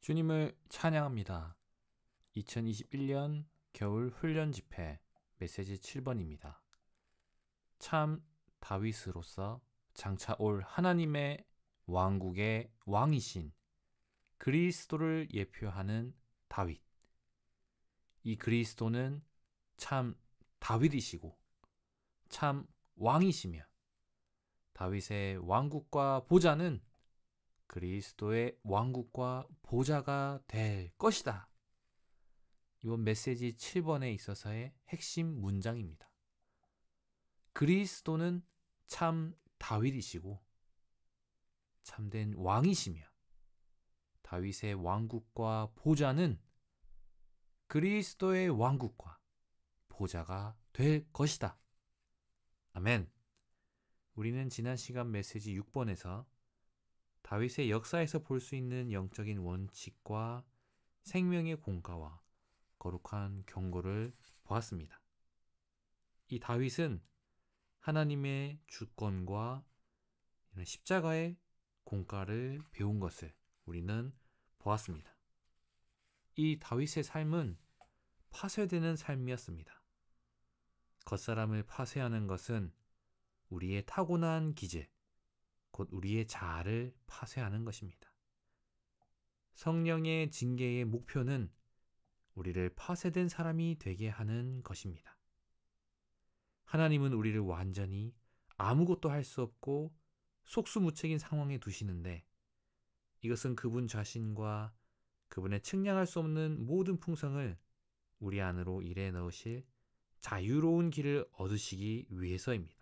주님을 찬양합니다. 2021년 겨울 훈련 집회 메시지 7번입니다. 참 다윗으로서 장차 올 하나님의 왕국의 왕이신 그리스도를 예표하는 다윗. 이 그리스도는 참 다윗이시고 참 왕이시며 다윗의 왕국과 보좌는 그리스도의 왕국과 보좌가 될 것이다. 이번 메시지 7번에 있어서의 핵심 문장입니다. 그리스도는 참 다윗이시고 참된 왕이시며 다윗의 왕국과 보좌는 그리스도의 왕국과 보좌가 될 것이다. 아멘. 우리는 지난 시간 메시지 6번에서 다윗의 역사에서 볼 수 있는 영적인 원칙과 생명의 공가와 거룩한 경고를 보았습니다. 이 다윗은 하나님의 주권과 십자가의 공가를 배운 것을 우리는 보았습니다. 이 다윗의 삶은 파쇄되는 삶이었습니다. 겉사람을 파쇄하는 것은 우리의 타고난 기질, 곧 우리의 자아를 파쇄하는 것입니다. 성령의 징계의 목표는 우리를 파쇄된 사람이 되게 하는 것입니다. 하나님은 우리를 완전히 아무것도 할 수 없고 속수무책인 상황에 두시는데 이것은 그분 자신과 그분의 측량할 수 없는 모든 풍성을 우리 안으로 일해 넣으실 자유로운 길을 얻으시기 위해서입니다.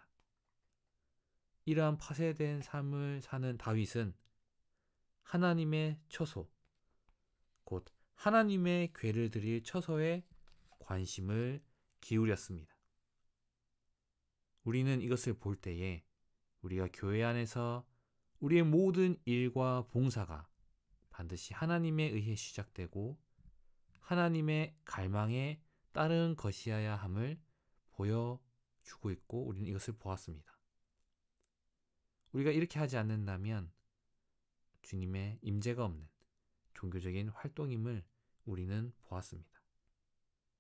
이러한 파쇄된 삶을 사는 다윗은 하나님의 처소, 곧 하나님의 궤를 드릴 처소에 관심을 기울였습니다. 우리는 이것을 볼 때에 우리가 교회 안에서 우리의 모든 일과 봉사가 반드시 하나님에 의해 시작되고 하나님의 갈망에 따른 것이어야 함을 보여주고 있고 우리는 이것을 보았습니다. 우리가 이렇게 하지 않는다면 주님의 임재가 없는 종교적인 활동임을 우리는 보았습니다.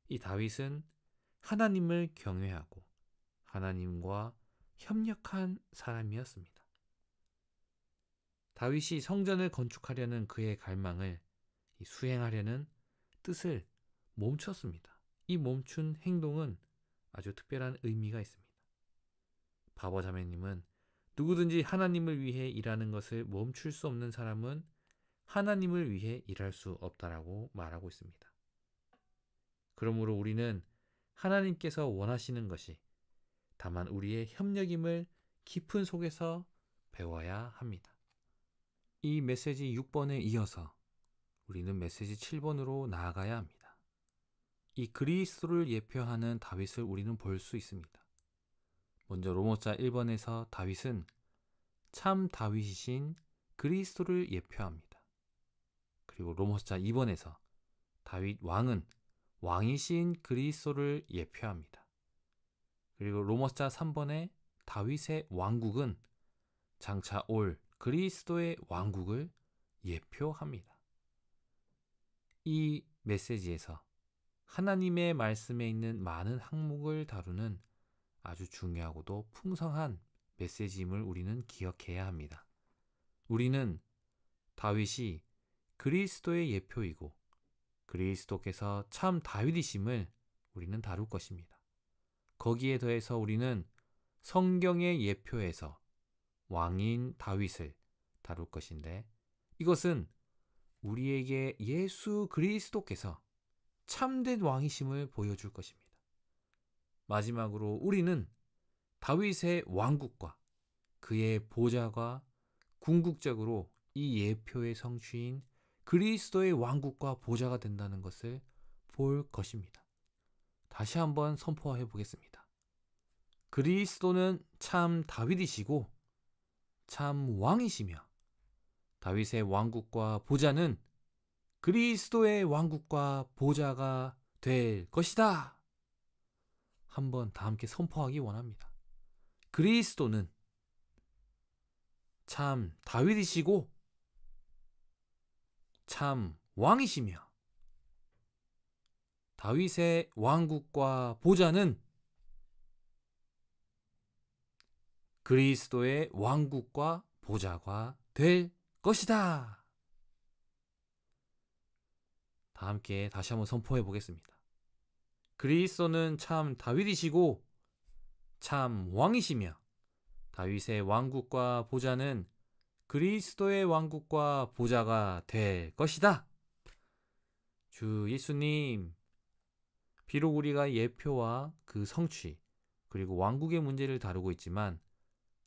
이 다윗은 하나님을 경외하고 하나님과 협력한 사람이었습니다. 다윗이 성전을 건축하려는 그의 갈망을 수행하려는 뜻을 멈췄습니다. 이 멈춘 행동은 아주 특별한 의미가 있습니다. 바보 자매님은 누구든지 하나님을 위해 일하는 것을 멈출 수 없는 사람은 하나님을 위해 일할 수 없다라고 말하고 있습니다. 그러므로 우리는 하나님께서 원하시는 것이 다만 우리의 협력임을 깊은 속에서 배워야 합니다. 이 메시지 6번에 이어서 우리는 메시지 7번으로 나아가야 합니다. 이 그리스도를 예표하는 다윗을 우리는 볼 수 있습니다. 먼저 로마서 1번에서 다윗은 참 다윗이신 그리스도를 예표합니다. 그리고 로마서 2번에서 다윗 왕은 왕이신 그리스도를 예표합니다. 그리고 로마서 3번에 다윗의 왕국은 장차 올 그리스도의 왕국을 예표합니다. 이 메시지에서 하나님의 말씀에 있는 많은 항목을 다루는 아주 중요하고도 풍성한 메시지임을 우리는 기억해야 합니다. 우리는 다윗이 그리스도의 예표이고 그리스도께서 참 다윗이심을 우리는 다룰 것입니다. 거기에 더해서 우리는 성경의 예표에서 왕인 다윗을 다룰 것인데 이것은 우리에게 예수 그리스도께서 참된 왕이심을 보여줄 것입니다. 마지막으로 우리는 다윗의 왕국과 그의 보좌가 궁극적으로 이 예표의 성취인 그리스도의 왕국과 보좌가 된다는 것을 볼 것입니다. 다시 한번 선포해 보겠습니다. 그리스도는 참 다윗이시고 참 왕이시며 다윗의 왕국과 보좌는 그리스도의 왕국과 보좌가 될 것이다. 한번 다 함께 선포하기 원합니다. 그리스도는 참 다윗이시고 참 왕이시며 다윗의 왕국과 보좌는 그리스도의 왕국과 보좌가 될 것이다. 다 함께 다시 한번 선포해 보겠습니다. 그리스도는 참 다윗이시고 참 왕이시며 다윗의 왕국과 보좌는 그리스도의 왕국과 보좌가 될 것이다. 주 예수님, 비록 우리가 예표와 그 성취 그리고 왕국의 문제를 다루고 있지만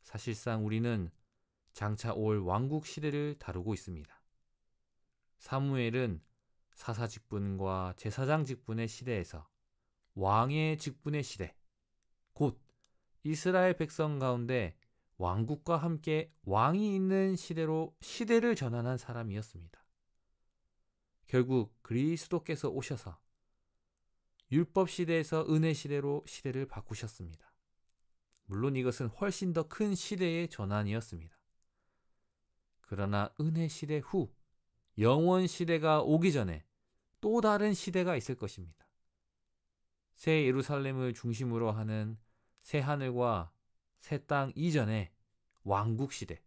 사실상 우리는 장차 올 왕국 시대를 다루고 있습니다. 사무엘은 사사 직분과 제사장 직분의 시대에서 왕의 직분의 시대, 곧 이스라엘 백성 가운데 왕국과 함께 왕이 있는 시대로 시대를 전환한 사람이었습니다. 결국 그리스도께서 오셔서 율법 시대에서 은혜 시대로 시대를 바꾸셨습니다. 물론 이것은 훨씬 더 큰 시대의 전환이었습니다. 그러나 은혜 시대 후 영원 시대가 오기 전에 또 다른 시대가 있을 것입니다. 새 예루살렘을 중심으로 하는 새 하늘과 새 땅 이전에 왕국 시대,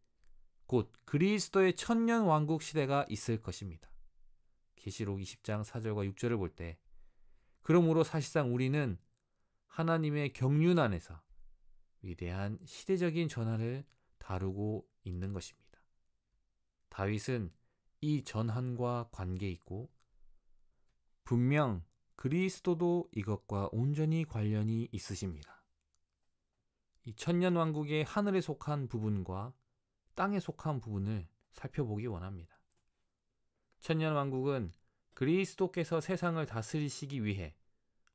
곧 그리스도의 천년 왕국 시대가 있을 것입니다. 계시록 20장 4절과 6절을 볼 때 그러므로 사실상 우리는 하나님의 경륜 안에서 위대한 시대적인 전환을 다루고 있는 것입니다. 다윗은 이 전환과 관계 있고 분명 그리스도도 이것과 온전히 관련이 있으십니다. 이 천년 왕국의 하늘에 속한 부분과 땅에 속한 부분을 살펴보기 원합니다. 천년 왕국은 그리스도께서 세상을 다스리시기 위해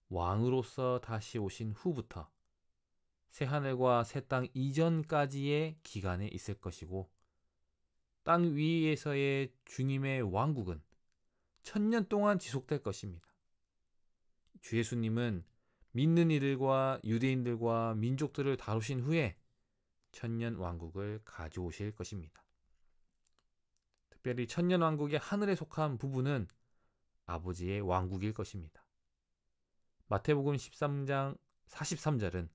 왕으로서 다시 오신 후부터 새하늘과 새 땅 이전까지의 기간에 있을 것이고 땅 위에서의 주님의 왕국은 천년 동안 지속될 것입니다. 주 예수님은 믿는 이들과 유대인들과 민족들을 다루신 후에 천년 왕국을 가져오실 것입니다. 특별히 천년 왕국의 하늘에 속한 부분은 아버지의 왕국일 것입니다. 마태복음 13장 43절은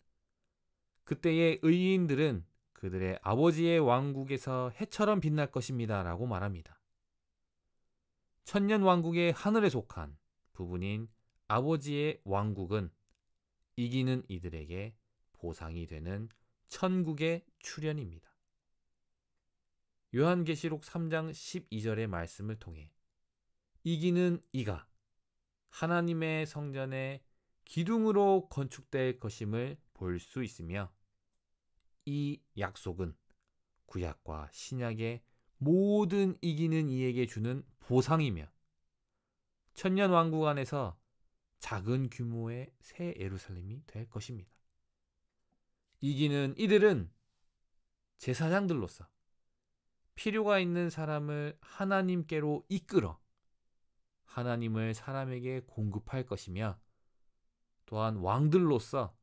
그때의 의인들은 그들의 아버지의 왕국에서 해처럼 빛날 것입니다 라고 말합니다. 천년 왕국의 하늘에 속한 부분인 아버지의 왕국은 이기는 이들에게 보상이 되는 천국의 출현입니다. 요한계시록 3장 12절의 말씀을 통해 이기는 이가 하나님의 성전의 기둥으로 건축될 것임을 볼 수 있으며 이 약속은 구약과 신약의 모든 이기는 이에게 주는 보상이며 천년 왕국 안에서 작은 규모의 새 예루살렘이 될 것입니다. 이기는 이들은 제사장들로서 필요가 있는 사람을 하나님께로 이끌어 하나님을 사람에게 공급할 것이며 또한 왕들로서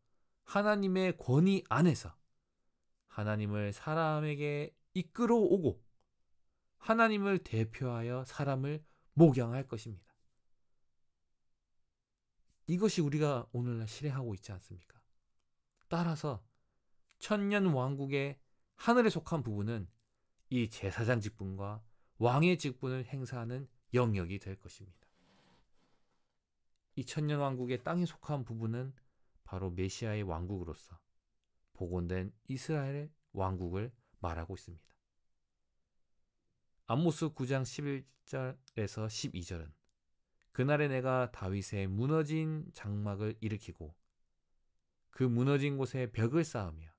하나님의 권위 안에서 하나님을 사람에게 이끌어 오고 하나님을 대표하여 사람을 목양할 것입니다. 이것이 우리가 오늘날 실행하고 있지 않습니까? 따라서 천년 왕국의 하늘에 속한 부분은 이 제사장 직분과 왕의 직분을 행사하는 영역이 될 것입니다. 이 천년 왕국의 땅에 속한 부분은 바로 메시아의 왕국으로서 복원된 이스라엘의 왕국을 말하고 있습니다. 아모스 9장 11절에서 12절은 그날에 내가 다윗의 무너진 장막을 일으키고 그 무너진 곳에 벽을 쌓으며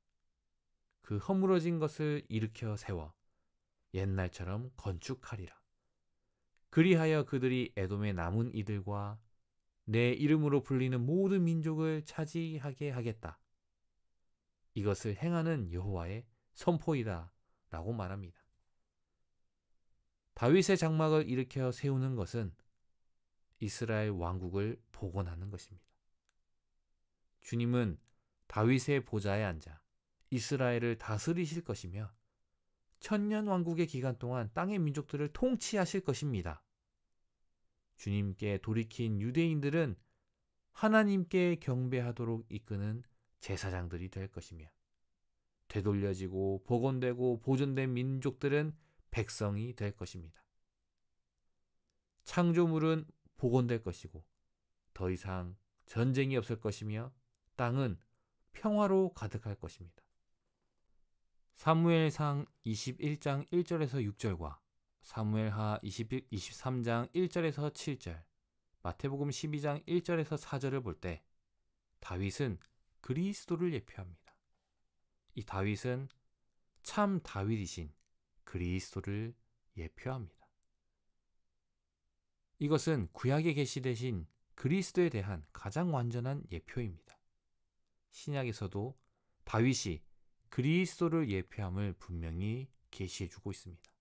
그 허물어진 것을 일으켜 세워 옛날처럼 건축하리라. 그리하여 그들이 에돔의 남은 이들과 내 이름으로 불리는 모든 민족을 차지하게 하겠다. 이것을 행하는 여호와의 선포이다 라고 말합니다. 다윗의 장막을 일으켜 세우는 것은 이스라엘 왕국을 복원하는 것입니다. 주님은 다윗의 보좌에 앉아 이스라엘을 다스리실 것이며 천년 왕국의 기간 동안 땅의 민족들을 통치하실 것입니다. 주님께 돌이킨 유대인들은 하나님께 경배하도록 이끄는 제사장들이 될 것이며, 되돌려지고 복원되고 보존된 민족들은 백성이 될 것입니다. 창조물은 복원될 것이고 더 이상 전쟁이 없을 것이며 땅은 평화로 가득할 것입니다. 사무엘상 21장 1절에서 6절과 사무엘하 23장 1절에서 7절, 마태복음 12장 1절에서 4절을 볼 때 다윗은 그리스도를 예표합니다. 이 다윗은 참 다윗이신 그리스도를 예표합니다. 이것은 구약에 계시되신 그리스도에 대한 가장 완전한 예표입니다. 신약에서도 다윗이 그리스도를 예표함을 분명히 계시해주고 있습니다.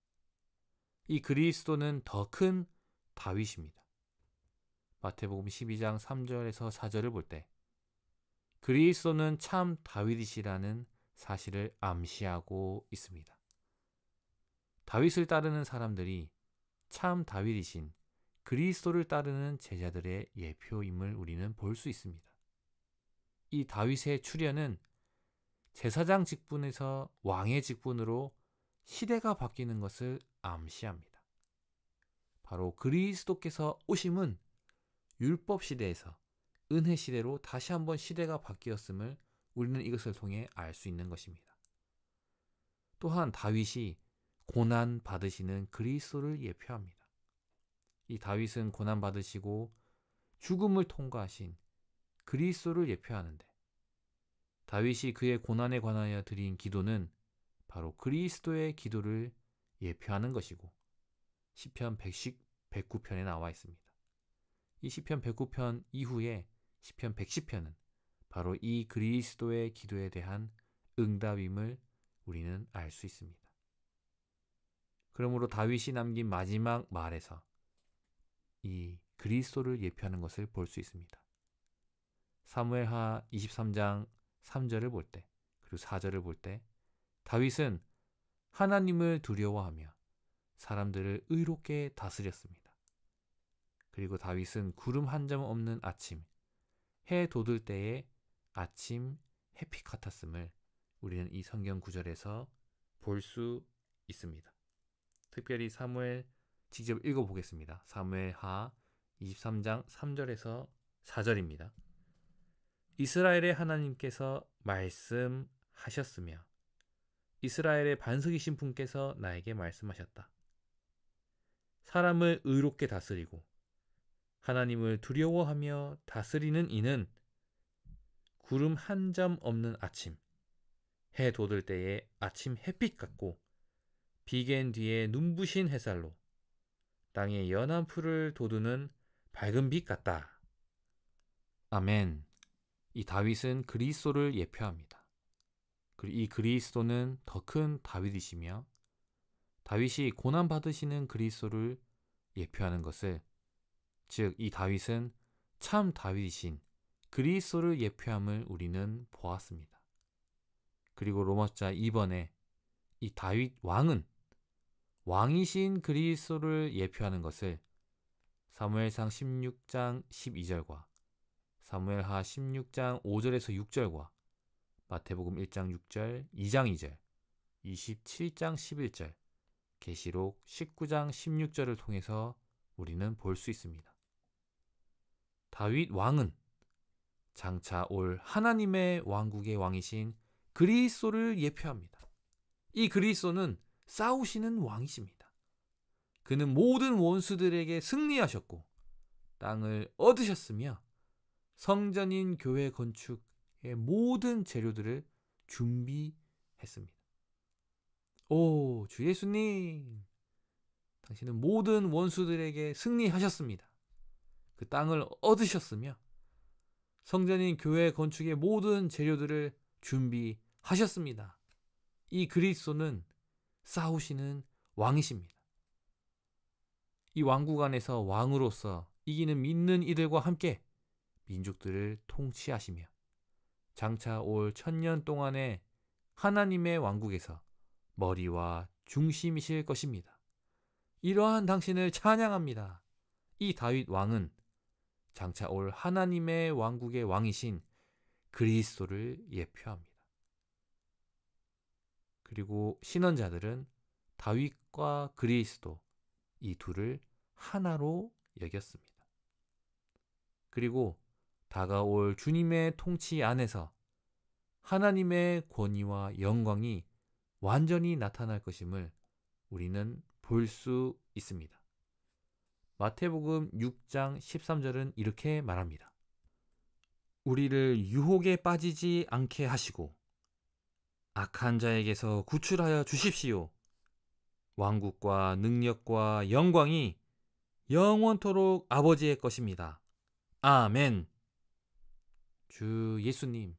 이 그리스도는 더 큰 다윗입니다. 마태복음 12장 3절에서 4절을 볼 때 그리스도는 참 다윗이시라는 사실을 암시하고 있습니다. 다윗을 따르는 사람들이 참 다윗이신 그리스도를 따르는 제자들의 예표임을 우리는 볼 수 있습니다. 이 다윗의 출현은 제사장 직분에서 왕의 직분으로 시대가 바뀌는 것을 암시합니다. 바로 그리스도께서 오심은 율법 시대에서 은혜 시대로 다시 한번 시대가 바뀌었음을 우리는 이것을 통해 알 수 있는 것입니다. 또한 다윗이 고난 받으시는 그리스도를 예표합니다. 이 다윗은 고난 받으시고 죽음을 통과하신 그리스도를 예표하는데, 다윗이 그의 고난에 관하여 드린 기도는 바로 그리스도의 기도를 예표하는 것이고 시편 109편에 나와 있습니다. 이 시편 109편 이후에 시편 110편은 바로 이 그리스도의 기도에 대한 응답임을 우리는 알 수 있습니다. 그러므로 다윗이 남긴 마지막 말에서 이 그리스도를 예표하는 것을 볼 수 있습니다. 사무엘하 23장 3절을 볼 때, 그리고 4절을 볼 때 다윗은 하나님을 두려워하며 사람들을 의롭게 다스렸습니다. 그리고 다윗은 구름 한 점 없는 아침, 해 돋을 때의 아침 햇빛 같았음을 우리는 이 성경 구절에서 볼 수 있습니다. 특별히 사무엘 직접 읽어보겠습니다. 사무엘하 23장 3절에서 4절입니다. 이스라엘의 하나님께서 말씀하셨으며 이스라엘의 반석이신 분께서 나에게 말씀하셨다. 사람을 의롭게 다스리고 하나님을 두려워하며 다스리는 이는 구름 한 점 없는 아침, 해 돋을 때의 아침 햇빛 같고 비갠 뒤에 눈부신 햇살로 땅의 연한 풀을 돋우는 밝은 빛 같다. 아멘. 이 다윗은 그리스도를 예표합니다. 이 그리스도는 더 큰 다윗이시며 다윗이 고난받으시는 그리스도를 예표하는 것을, 즉 이 다윗은 참 다윗이신 그리스도를 예표함을 우리는 보았습니다. 그리고 로마서 2번에 이 다윗 왕은 왕이신 그리스도를 예표하는 것을 사무엘상 16장 12절과 사무엘하 16장 5절에서 6절과 마태복음 1장 6절, 2장 2절, 27장 11절, 계시록 19장 16절을 통해서 우리는 볼 수 있습니다. 다윗 왕은 장차 올 하나님의 왕국의 왕이신 그리스도를 예표합니다. 이 그리스도는 싸우시는 왕이십니다. 그는 모든 원수들에게 승리하셨고 땅을 얻으셨으며 성전인 교회 건축의 모든 재료들을 준비했습니다. 오, 주 예수님, 당신은 모든 원수들에게 승리하셨습니다. 그 땅을 얻으셨으며 성전인 교회 건축의 모든 재료들을 준비하셨습니다. 이 그리스도는 싸우시는 왕이십니다. 이 왕국 안에서 왕으로서 이기는 믿는 이들과 함께 민족들을 통치하시며 장차 올 1000년 동안의 하나님의 왕국에서 머리와 중심이실 것입니다. 이러한 당신을 찬양합니다. 이 다윗 왕은 장차 올 하나님의 왕국의 왕이신 그리스도를 예표합니다. 그리고 신원자들은 다윗과 그리스도 이 둘을 하나로 여겼습니다. 그리고 다가올 주님의 통치 안에서 하나님의 권위와 영광이 완전히 나타날 것임을 우리는 볼 수 있습니다. 마태복음 6장 13절은 이렇게 말합니다. 우리를 유혹에 빠지지 않게 하시고 악한 자에게서 구출하여 주십시오. 왕국과 능력과 영광이 영원토록 아버지의 것입니다. 아멘. 주 예수님,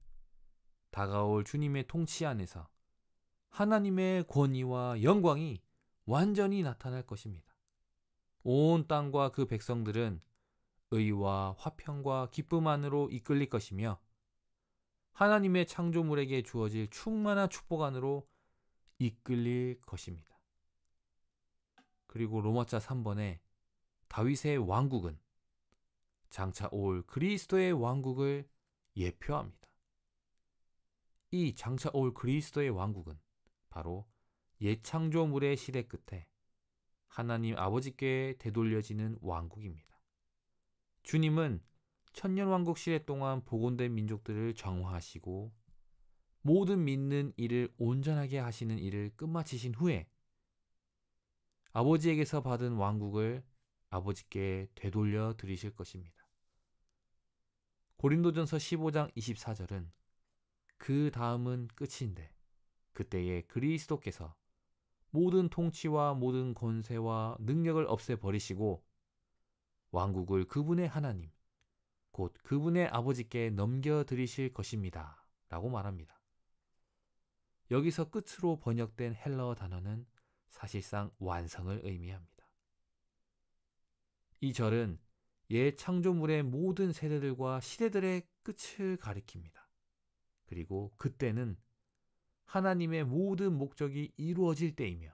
다가올 주님의 통치 안에서 하나님의 권위와 영광이 완전히 나타날 것입니다. 온 땅과 그 백성들은 의와 화평과 기쁨 안으로 이끌릴 것이며 하나님의 창조물에게 주어질 충만한 축복 안으로 이끌릴 것입니다. 그리고 로마자 3번에 다윗의 왕국은 장차 올 그리스도의 왕국을 예표합니다. 이 장차 올 그리스도의 왕국은 바로 옛 창조물의 시대 끝에 하나님 아버지께 되돌려지는 왕국입니다. 주님은 천년왕국 시대 동안 복원된 민족들을 정화하시고 모든 믿는 이를 온전하게 하시는 일을 끝마치신 후에 아버지에게서 받은 왕국을 아버지께 되돌려 드리실 것입니다. 고린도전서 15장 24절은 그 다음은 끝인데 그때에 그리스도께서 모든 통치와 모든 권세와 능력을 없애버리시고 왕국을 그분의 하나님, 곧 그분의 아버지께 넘겨드리실 것입니다. 라고 말합니다. 여기서 끝으로 번역된 헬라어 단어는 사실상 완성을 의미합니다. 이 절은 옛 창조물의 모든 세대들과 시대들의 끝을 가리킵니다. 그리고 그때는 하나님의 모든 목적이 이루어질 때이며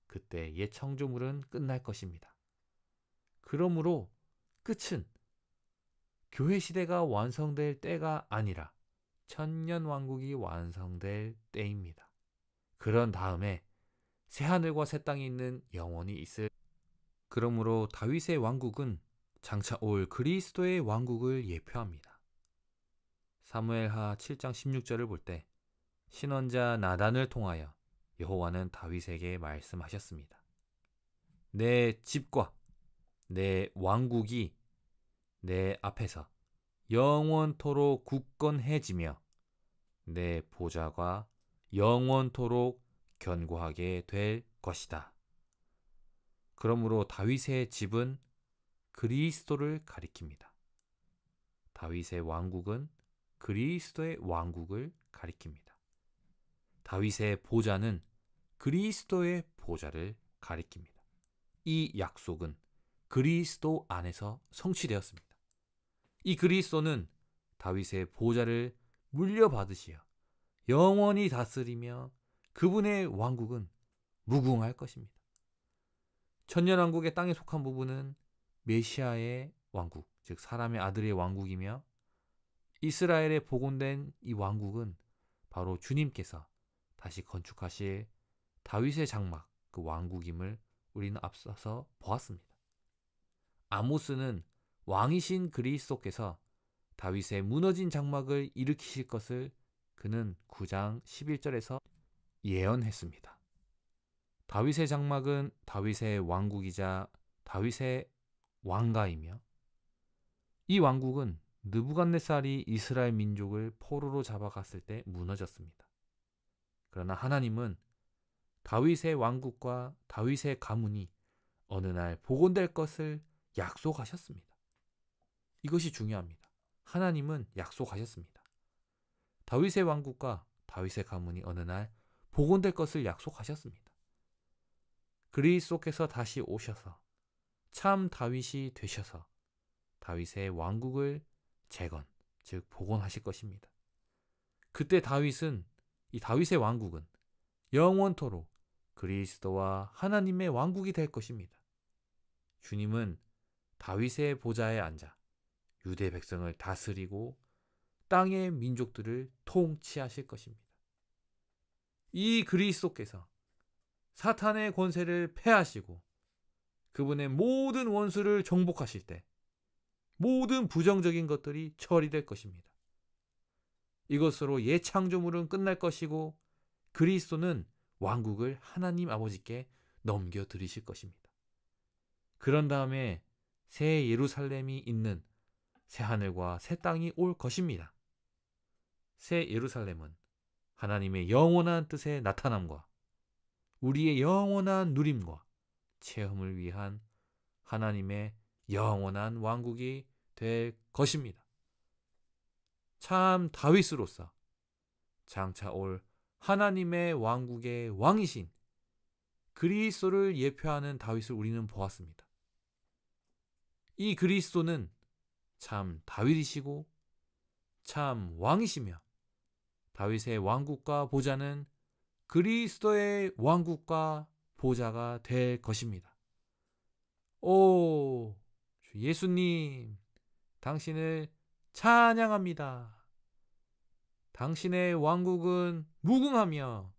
그때 옛 창조물은 끝날 것입니다. 그러므로 끝은 교회 시대가 완성될 때가 아니라 천년왕국이 완성될 때입니다. 그런 다음에 새하늘과 새 땅이 있는 영원히 있을. 그러므로 다윗의 왕국은 장차 올 그리스도의 왕국을 예표합니다. 사무엘하 7장 16절을 볼 때 신원자 나단을 통하여 여호와는 다윗에게 말씀하셨습니다. 내 집과 내 왕국이 내 앞에서 영원토록 굳건해지며 내 보좌가 영원토록 견고하게 될 것이다. 그러므로 다윗의 집은 그리스도를 가리킵니다. 다윗의 왕국은 그리스도의 왕국을 가리킵니다. 다윗의 보좌는 그리스도의 보좌를 가리킵니다. 이 약속은 그리스도 안에서 성취되었습니다. 이 그리스도는 다윗의 보좌를 물려받으시어 영원히 다스리며 그분의 왕국은 무궁할 것입니다. 천년왕국의 땅에 속한 부분은 메시아의 왕국, 즉 사람의 아들의 왕국이며 이스라엘에 복원된 이 왕국은 바로 주님께서 다시 건축하실 다윗의 장막, 그 왕국임을 우리는 앞서서 보았습니다. 아모스는 왕이신 그리스도께서 다윗의 무너진 장막을 일으키실 것을 그는 9장 11절에서 예언했습니다. 다윗의 장막은 다윗의 왕국이자 다윗의 왕가이며 이 왕국은 느부갓네살이 이스라엘 민족을 포로로 잡아갔을 때 무너졌습니다. 그러나 하나님은 다윗의 왕국과 다윗의 가문이 어느 날 복원될 것을 약속하셨습니다. 이것이 중요합니다. 하나님은 약속하셨습니다. 다윗의 왕국과 다윗의 가문이 어느 날 복원될 것을 약속하셨습니다. 그리스도께서 다시 오셔서 참 다윗이 되셔서 다윗의 왕국을 재건, 즉 복원하실 것입니다. 그때 이 다윗의 왕국은 영원토록 그리스도와 하나님의 왕국이 될 것입니다. 주님은 다윗의 보좌에 앉아 유대 백성을 다스리고 땅의 민족들을 통치하실 것입니다. 이 그리스도께서 사탄의 권세를 패하시고 그분의 모든 원수를 정복하실 때 모든 부정적인 것들이 처리될 것입니다. 이것으로 예창조물은 끝날 것이고 그리스도는 왕국을 하나님 아버지께 넘겨드리실 것입니다. 그런 다음에 새 예루살렘이 있는 새 하늘과 새 땅이 올 것입니다. 새 예루살렘은 하나님의 영원한 뜻의 나타남과 우리의 영원한 누림과 체험을 위한 하나님의 영원한 왕국이 될 것입니다. 참 다윗으로서 장차 올 하나님의 왕국의 왕이신 그리스도를 예표하는 다윗을 우리는 보았습니다. 이 그리스도는 참 다윗이시고 참 왕이시며 다윗의 왕국과 보좌는 그리스도의 왕국과 보좌가 될 것입니다. 오, 주 예수님, 당신을 찬양합니다. 당신의 왕국은 무궁하며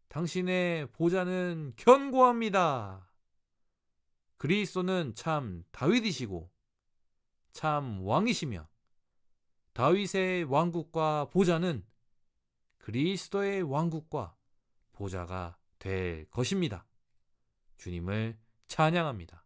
당신의 보좌는 견고합니다. 그리스도는 참 다윗이시고 참 왕이시며 다윗의 왕국과 보좌는 그리스도의 왕국과 보좌가 될 것입니다. 주님을 찬양합니다.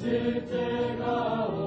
실제가